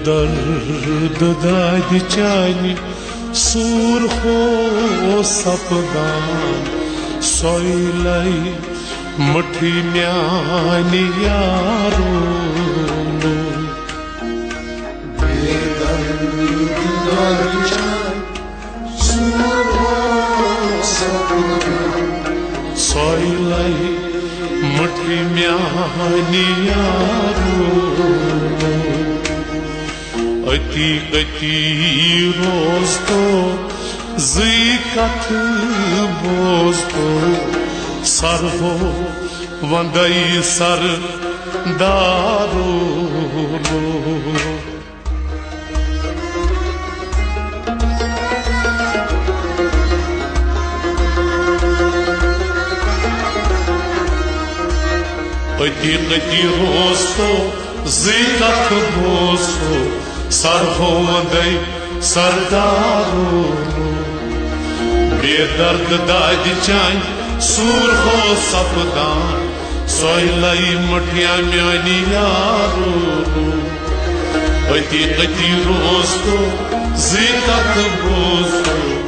दर्द दाद चानी सूर हो सपदान सोइलाई मठी म्यानी यारो सोइलाई मठी म्यानी यारो अति अति रोज तो ज़िकत बोझ तो सर हो वंदई सर दारो अति अति रोज तो ज़िकत बोझ तो सर हो वंदई सरदारो बेदर्द दाद चान सूर हो सपदान सोइलाई मठिया म्यानी यारो अति अति रोज तो ज़िकत बोझ तो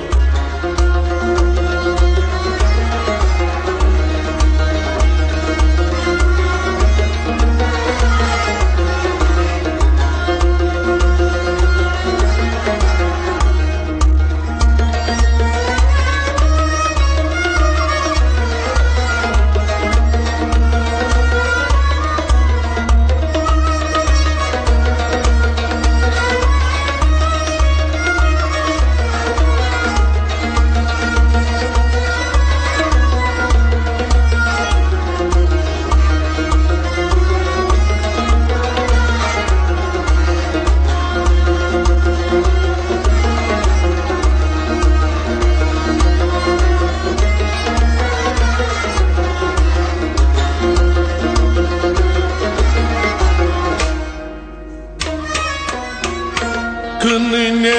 कनने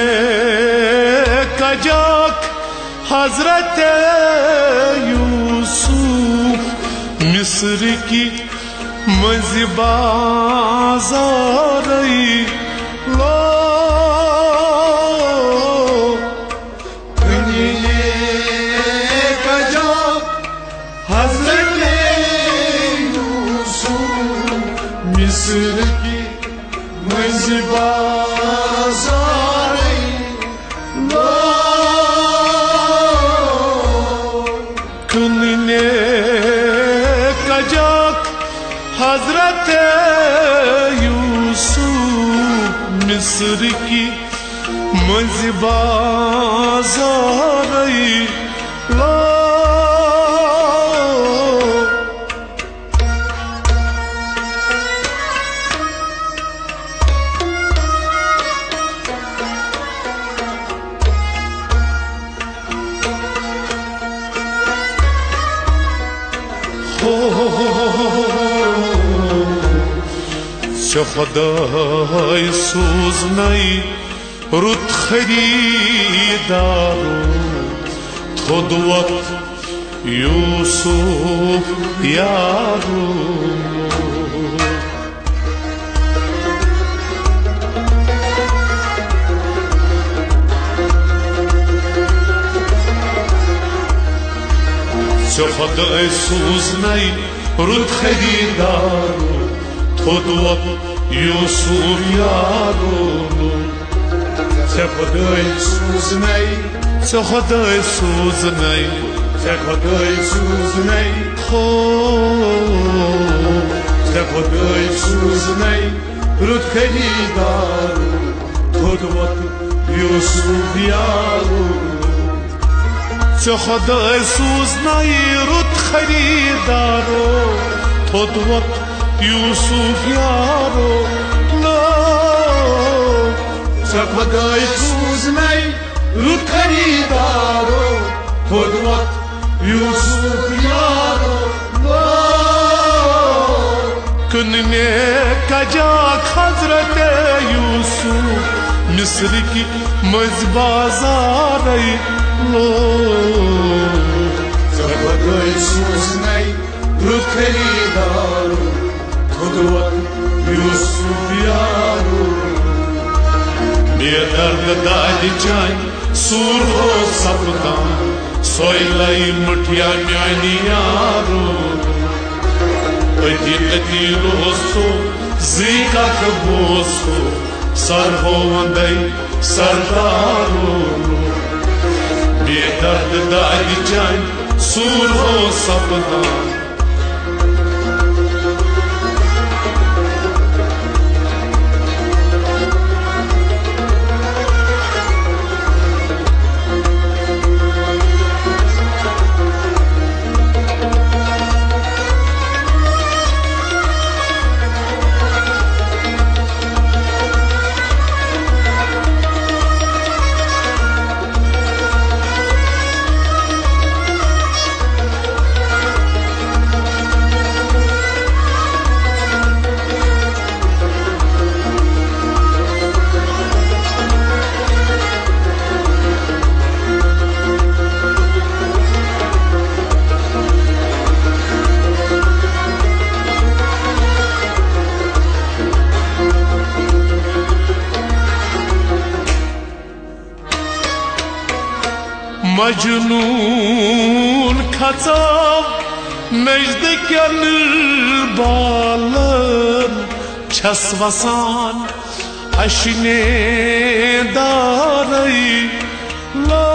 कजाक हजरत यूसुफ मिस्र की मज़बाज़ारई लो कनने कजाक हजरत यूसुफ मिस्र की कनने कजाक हजरत यूसुफ मिस्र की मज़बाज़ारई लो खुदाई सूज़नाई रुत खरीदारो खुद वक्त यूसुफ यारो खुदाई सूज़नाई रुत खरीदारो खुद वक्त यूसुफ यारो खुदाई सूज़नाई खुदाई सूज़नाई खुदाई सूज़नाई खुदाई सूज़नाई रुत खरीदारो खुद वक्त यूसुफ यारो खुदाई सूज़नाई रुत खरीदारो खुद वक्त यूसुफ यारो लो खुदाई सूज़नाई रुत खरीदारो खुद वक्त यूसुफ यारो लो कनने कजाक हजरत यूसुफ मिस्र की मज़बाज़ारई लो खुदाई सूज़नाई रुत खरीदारो खुद वक्त यूसुफ यारो बेदर्द दादि चान सूर हो सपदान सोइलाई मठिया म्यानी यारो अति अति रोसो जीका कबोसो सर हो वंदई सरदारो बेदर्द दादि चान सूर हो सपदान मजनून खचाव नजदीकन बालन छस वसान अशने दारई ला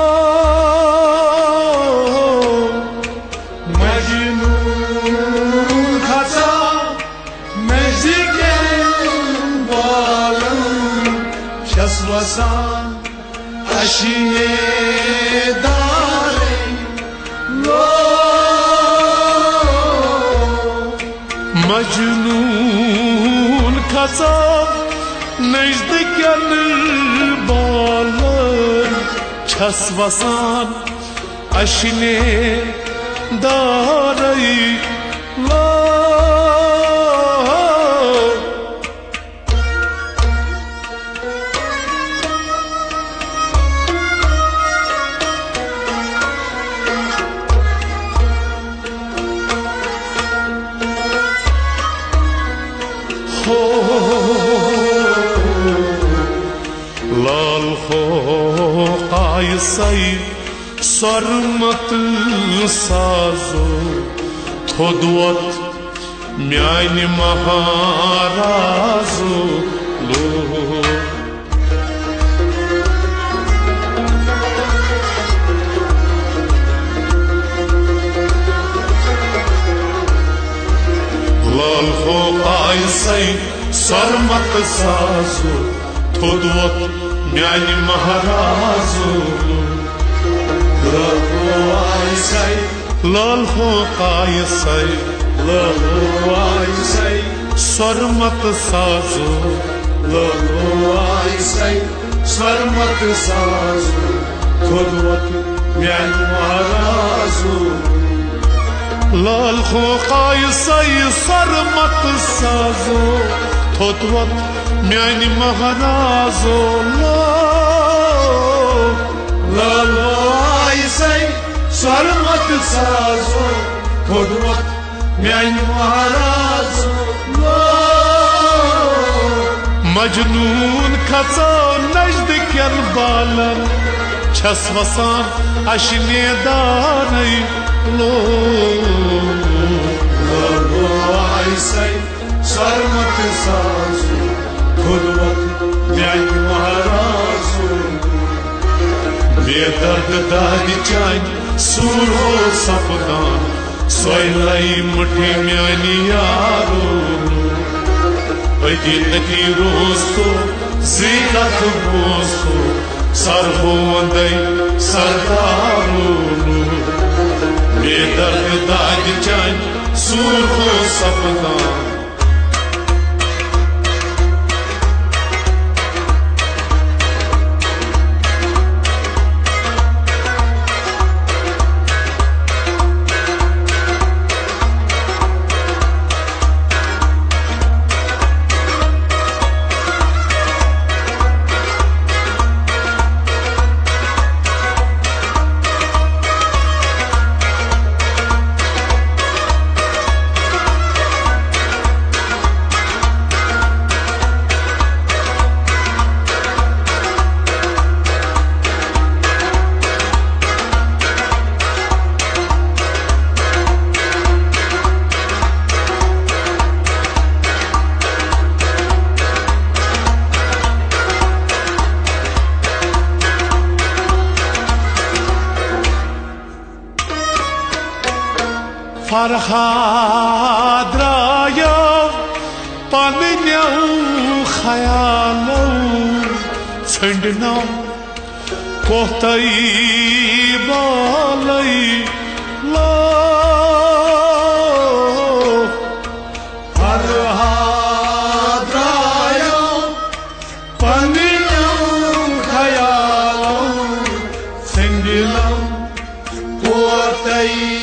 मजनून खचाव नजदीकन बालन छस वसान अशने मजनून खचाव नजदीकन बालन छस वसान अशने दारई ला लाल हो कायसई सरमत साजो थोदवत म्यान महाराजो लो लाल हो कायसई सरमत साजो थोदवत म्यान महाराजो लाल हो कायसई सरमत साजो सरमत साजो थोदवत म्यान महाराजो लाल हो कायसई सरमत साजो थोदवत म्यान महाराजो लाल सरमत साजो थोदवत म्यान महाराजो मजनून खचाव नजदीकन बालन छस वसान अशने दारई लो सरमत साजो थोदवत म्यान महाराजो बेदर्द दादि चान सूर हो सपदान सोइलाई मठे म्यानी यारो अति अति रोसो जीका कबोसो सर हो वंदई सरदारो बेदर्द दादि चान सूर हो सपदान फरहाद रायो पन्न्यो ख्यालो छंडना कोहतई बालई लो फरहाद रायो पन्न्यो ख्यालो छंडना कोहतई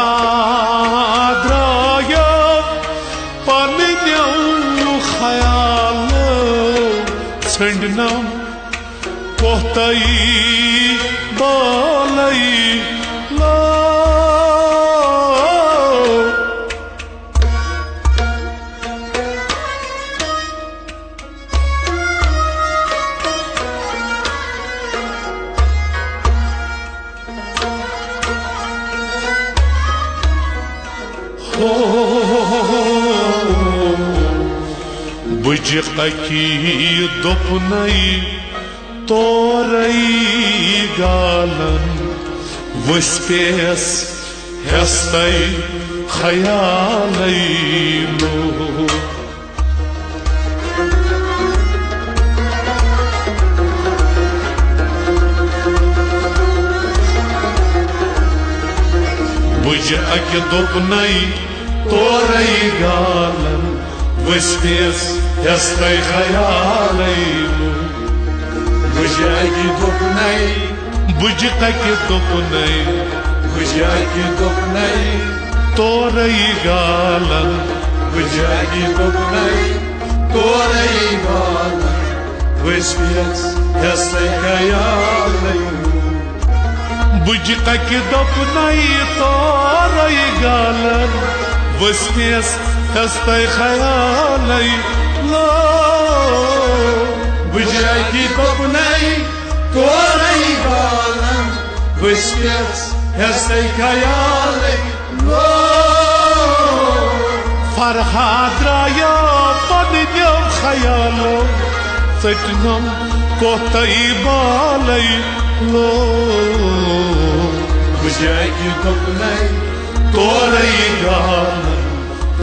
फरहाद रायो पन्न्यो ख्यालो छंडना कोहतई बालई लो बुजकी दोपनई तोरई गालन वस्पेस हस्तई ख्यालई लो बुजकी दोपनई तोरई गालन वस्पेस हस्तई ख्यालई लो बुजकी दोपनई तोरई गालन बुजकी दोपनई तोरई गालन वस्पेस हस्तई ख्यालई बुजकी दोपनई तोरई गालन वस्पेस हस्तई ख्यालई लो बुजकी दोपनई तोरई गालन वस्पेस हस्तई ख्यालई लो फरहाद रायो पन्न्यो ख्यालो छंडना कोहतई बालई लो बुजकी दोपनई तोरई गालन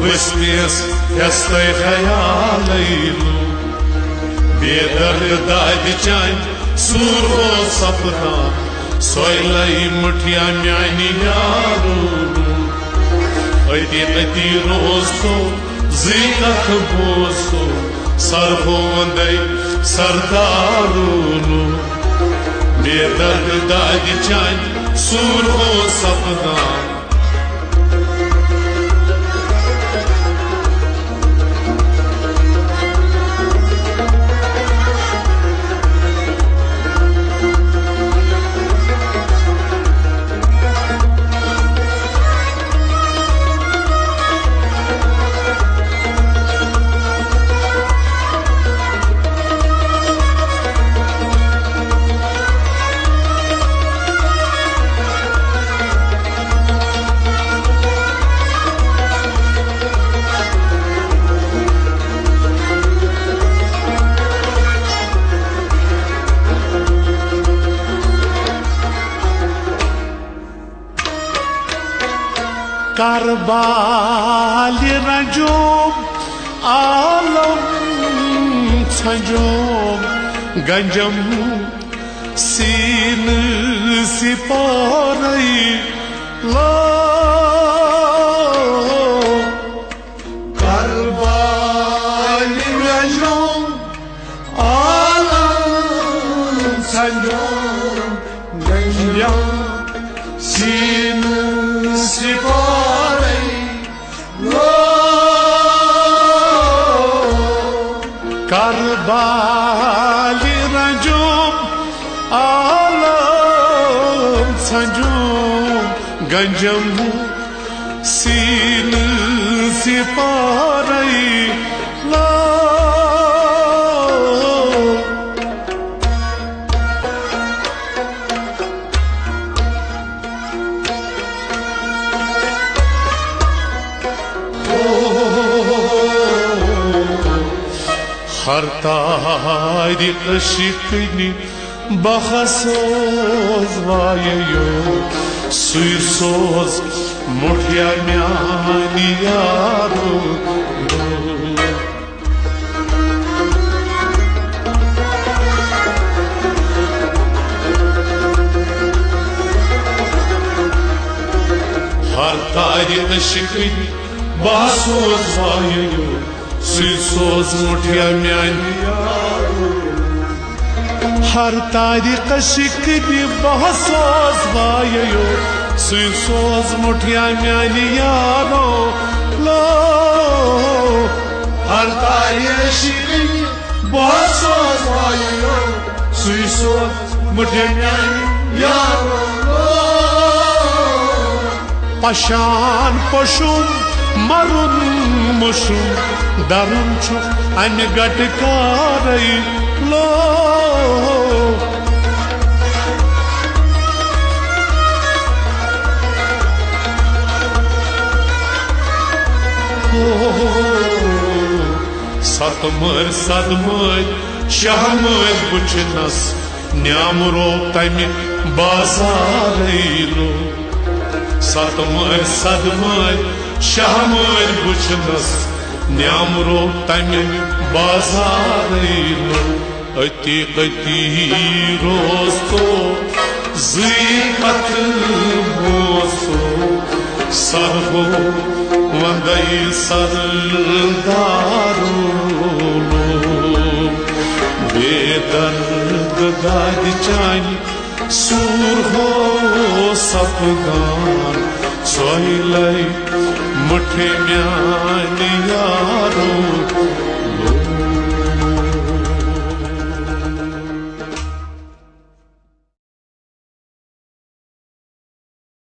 वस्पेस हस्तई ख्यालई लो बेदर्द चान सूर हो सपना सोयलई मुठिया म्यानी यारो अति अति रोस्तो जिकत बोसो सर हो वंदई सरदारो बेदर्द चान सूर हो सपना Karbal rajum alam sanjum ganjam sin siparai la Karbal rajum alam sanjum ganjam sin siparai Karbal rajum alam sanjum ganjam sin siparai la हर तारीख शिकनी बखसोज वायो सुई सोज मुठिया म्यानी यारो हर तारीख शिकन बखसोज वायो सुई सोज मुठिया म्यानी यारो हर तारीख शिकन बखसोज वायो सुई सोज मुठिया म्यानी यारो लो हर तारीख शिकन बखसोज वायो सुई सोज मुठिया म्यानी यारो पशान पशुम मरुन मुशुम दरुन छु अमि गटकारई लो सतमर सदमर शहमर बुचनस न्यामरो तमि बाजारई लो सतमर सदमर शहमर बुचनस न्यामरो तमि बाजारई लो अति अति रोस्तो ज़ीक़त मोसो सरहो वंदई सरदारो बेदर्द दाद चानी सूर हो सफगान सोइलई मुठे म्यानी यारो